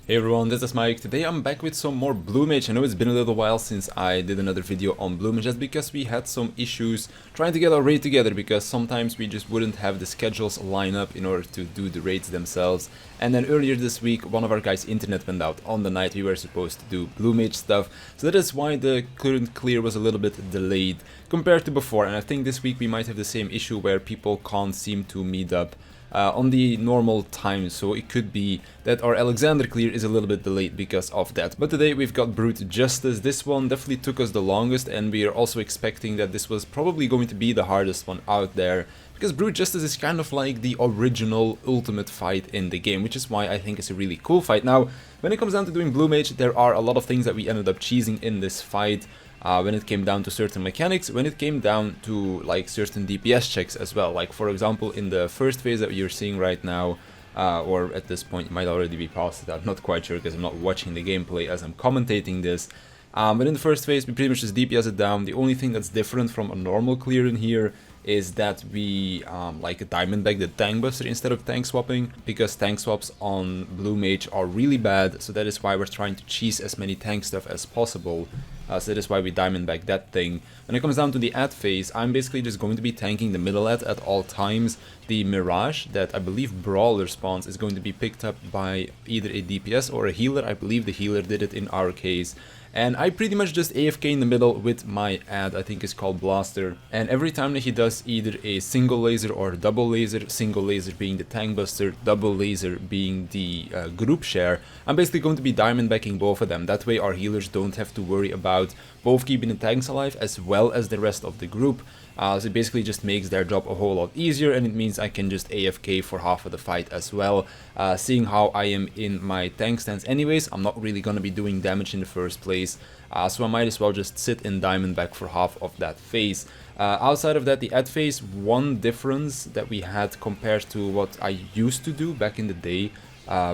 Hey everyone, this is Mike. Today I'm back with some more Blue Mage. I know it's been a little while since I did another video on Blue Mage, just because we had some issues trying to get our raid together, because sometimes we just wouldn't have the schedules line up in order to do the raids themselves. And then earlier this week, one of our guys' internet went out on the night we were supposed to do Blue Mage stuff, so that is why the current clear was a little bit delayed compared to before. And I think this week we might have the same issue where people can't seem to meet up on the normal time, so it could be that our Alexander clear is a little bit delayed because of that. But today we've got Brute Justice. This one definitely took us the longest, and we are also expecting that this was probably going to be the hardest one out there, because Brute Justice is kind of like the original ultimate fight in the game, which is why I think it's a really cool fight. Now, when it comes down to doing Blue Mage, there are a lot of things that we ended up cheesing in this fight. When it came down to certain mechanics, when it came down to like certain DPS checks as well. Like for example, in the first phase that you're seeing right now, or at this point it might already be past it, I'm not quite sure because I'm not watching the gameplay as I'm commentating this. But in the first phase we pretty much just DPS it down. The only thing that's different from a normal clear in here is that we like diamond bag the tank buster instead of tank swapping, because tank swaps on Blue Mage are really bad, so that is why we're trying to cheese as many tank stuff as possible. So that is why we diamond bag that thing. When it comes down to the ad phase, I'm basically just going to be tanking the middle ad at all times. The Mirage that I believe Brawler spawns is going to be picked up by either a DPS or a healer. I believe the healer did it in our case. And I pretty much just AFK in the middle with my ad, I think it's called Blaster. And every time that he does either a single laser or a double laser, single laser being the tank buster, double laser being the group share, I'm basically going to be diamond backing both of them. That way our healers don't have to worry about both keeping the tanks alive as well as the rest of the group. So it basically just makes their job a whole lot easier, and it means I can just AFK for half of the fight as well. Seeing how I am in my tank stance anyways, I'm not really gonna be doing damage in the first place, so I might as well just sit in diamond back for half of that phase. Outside of that, the ad phase, one difference that we had compared to what I used to do back in the day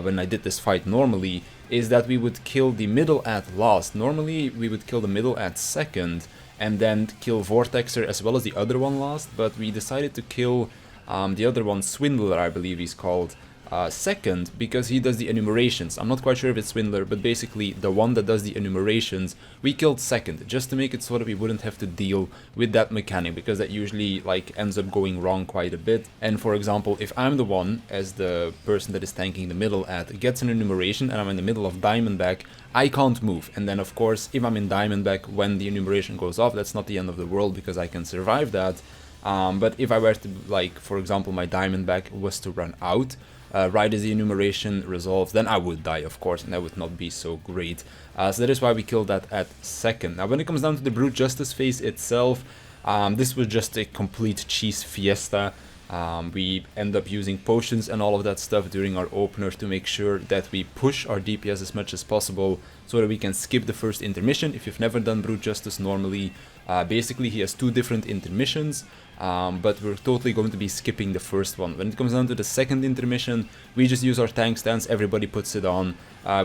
when I did this fight normally, is that we would kill the middle ad last. Normally we would kill the middle ad second, and then kill Vortexer as well as the other one last, but we decided to kill the other one, Swindler I believe he's called, second, because he does the enumerations. I'm not quite sure if it's Swindler, but basically the one that does the enumerations we killed second, just to make it so that we wouldn't have to deal with that mechanic, because that usually like ends up going wrong quite a bit. And for example, if I'm the one, as the person that is tanking the middle ad, gets an enumeration and I'm in the middle of Diamondback, I can't move. And then of course, if I'm in Diamondback when the enumeration goes off, that's not the end of the world because I can survive that. But if I were to, like, for example, my Diamondback was to run out right as the enumeration resolves, then I would die, of course, and that would not be so great. So that is why we killed that at second. Now, when it comes down to the Brute Justice phase itself, this was just a complete cheese fiesta. We end up using potions and all of that stuff during our opener to make sure that we push our DPS as much as possible so that we can skip the first intermission. If you've never done Brute Justice normally, basically he has two different intermissions, but we're totally going to be skipping the first one. When it comes down to the second intermission, we just use our tank stance, everybody puts it on,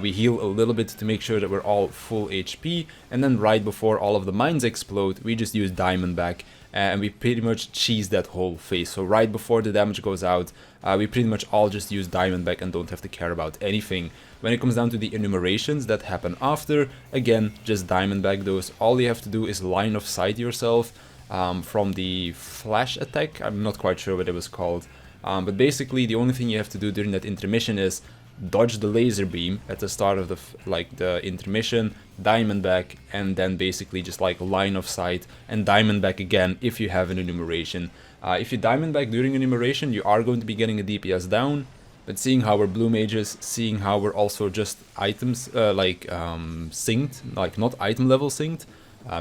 we heal a little bit to make sure that we're all full HP, and then right before all of the mines explode, we just use Diamondback, and we pretty much cheese that whole phase. So right before the damage goes out, we pretty much all just use Diamondback and don't have to care about anything. When it comes down to the enumerations that happen after, again, just Diamondback those. All you have to do is line of sight yourself from the flash attack. I'm not quite sure what it was called, but basically the only thing you have to do during that intermission is dodge the laser beam at the start of the intermission, Diamondback, and then basically just like line of sight and Diamondback again if you have an enumeration. If you Diamondback during enumeration, you are going to be getting a DPS down, but seeing how we're Blue Mages, seeing how we're also just items synced, like not item level synced,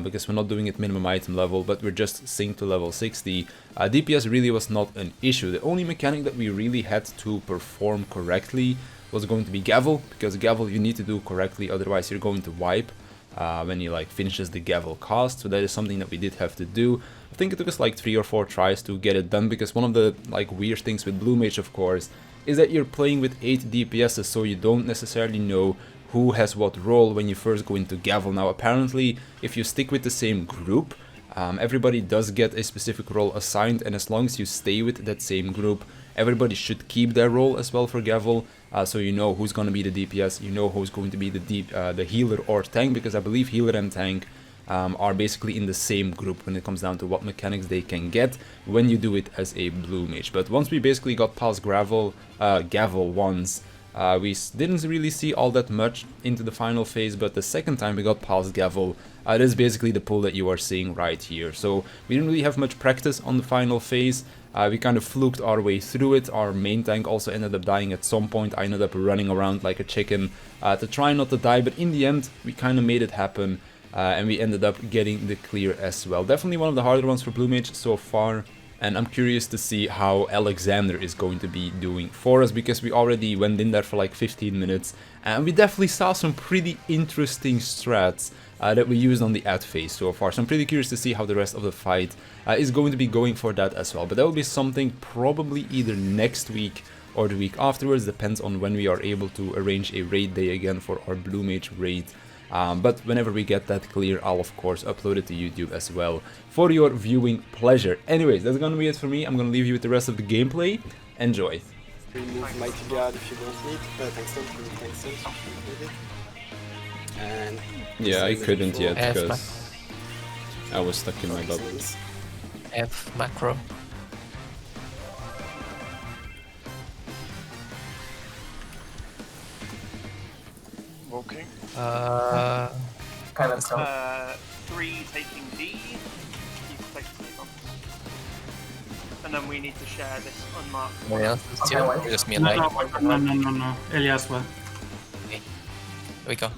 because we're not doing it minimum item level, but we're just synced to level 60. DPS really was not an issue. The only mechanic that we really had to perform correctly was going to be Gavel, because Gavel you need to do correctly, otherwise you're going to wipe when you like finishes the Gavel cast. So that is something that we did have to do. I think it took us like 3 or 4 tries to get it done, because one of the like weird things with Blue Mage, of course, is that you're playing with 8 DPSs, so you don't necessarily know who has what role when you first go into Gavel. Now apparently if you stick with the same group, everybody does get a specific role assigned, and as long as you stay with that same group, everybody should keep their role as well for Gavel. so you know who's going to be the DPS, you know who's going to be the healer or tank, because I believe healer and tank are basically in the same group when it comes down to what mechanics they can get when you do it as a blue mage. But once we basically got past Gavel once, we didn't really see all that much into the final phase, but the second time we got past Gavel, that is basically the pull that you are seeing right here. So we didn't really have much practice on the final phase. We kind of fluked our way through it. Our main tank also ended up dying at some point. I ended up running around like a chicken to try not to die, but in the end we kind of made it happen. And we ended up getting the clear as well. Definitely one of the harder ones for Blue Mage so far. And I'm curious to see how Alexander is going to be doing for us, because we already went in there for like 15 minutes. And we definitely saw some pretty interesting strats that we used on the ad phase so far. So I'm pretty curious to see how the rest of the fight is going to be going for that as well. But that will be something probably either next week or the week afterwards. Depends on when we are able to arrange a raid day again for our Blue Mage raid. But whenever we get that clear, I'll of course upload it to YouTube as well for your viewing pleasure. Anyways, that's gonna be it for me. I'm gonna leave you with the rest of the gameplay. Enjoy. Remove Mighty Guard if you don't need. And yeah, I couldn't yet because I was stuck in my bubble. F macro. Walking. Okay, let's go. 3 taking D. You can take the on. And then we need to share this unmarked. Anyone else is too? Or just me and No, Mike? no. Elias as well. Okay. Here we go.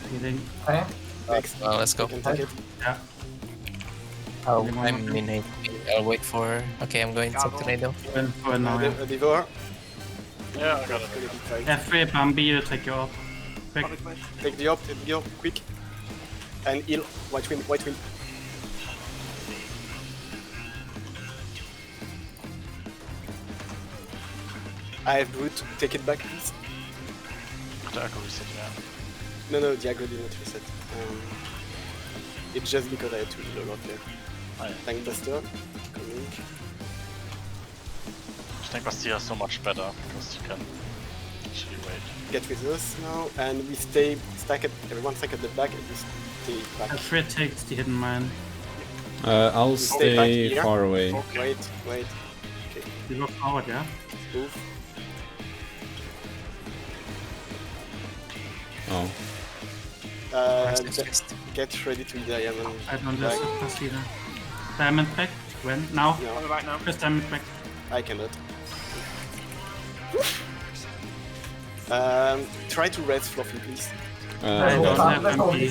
Healing. Okay. next. Let's go. You can take it. Yeah. Oh, I'm in a... I'll wait for... Okay, I'm going to tornado. Go now, yeah. Devour. Yeah, I got it. F3 Bambi, you take your op. Quick. Take the op, quick. And heal. White wind. I have brute. Take it back, please. Attack reset, yeah. No, Diago did not reset. It's just because I had to heal a lot there. Oh, yeah. Tank Buster. Coming. Tank Bastille is so much better because you can actually wait. Get with us now, and we stay everyone stack at the back, and we stay back. F3 takes the hidden mine. I'll Stay back stay here. far away. Okay. Wait. Okay, You go forward, yeah? move. Oh. Get ready to diamond. I don't back. have pass either. Diamond back? When? Now? No, Coming back now. First diamond back. I cannot. Try to res Fluffy, please. I don't have Bambi.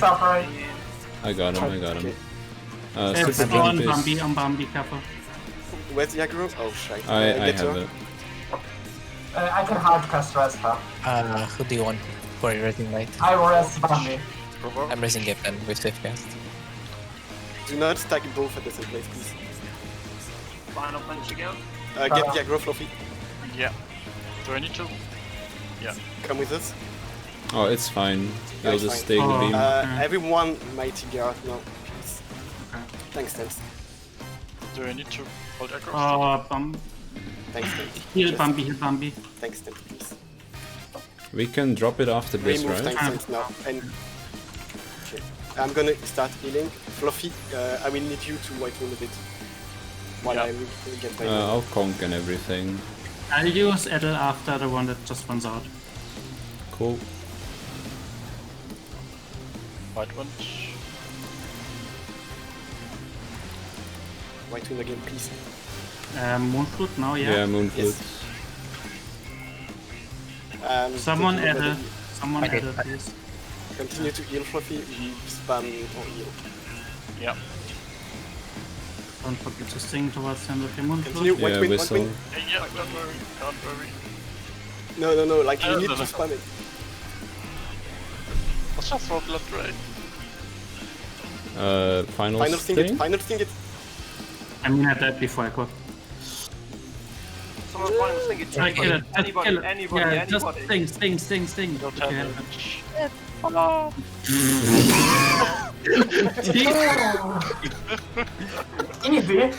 I got him. It's Super on jump is... Bambi, careful. Where's the aggro? Oh, shite. I Get have her. it. I can hard cast rest her. Who do you want for your rating light? I will rest Bambi. I'm raising it then with safe cast. Do not stack both at the same place, please. Final punch again. Get the aggro, Fluffy. Yeah. Do I need to? Yeah. Come with us. Oh, it's fine. You'll It's just fine. take the beam. Everyone, Mighty Guard now, please. Okay. Thanks. Do I need to hold aggro? Thanks. Heal Just Bambi. Thanks, please. We can drop it after this, Remove right? thanks now. And okay. I'm gonna start healing. Fluffy, I will need you to white wound a bit. While Yeah. I will get my I'll conk and everything. I'll use Edel after the one that just runs out. Cool. White one. white wound again, please. Moonflood now, yeah? Yeah, Moonflood. Someone continue Edel. to- Someone Okay. Edel, please. Continue to heal Fluffy, spam or heal. Yeah. Don't forget to sing towards the end of your Moonflood. Continue, white Yeah, wind, whistle. Yeah, don't worry. No, like you No, need no, to no. spam it. Let's just throw blood ray. Final Final thing it. I mean, I died before I could. Someone final thing it. Try kill it. Just kill it. Anybody. Yeah, just sting. No Okay. damage. Easy.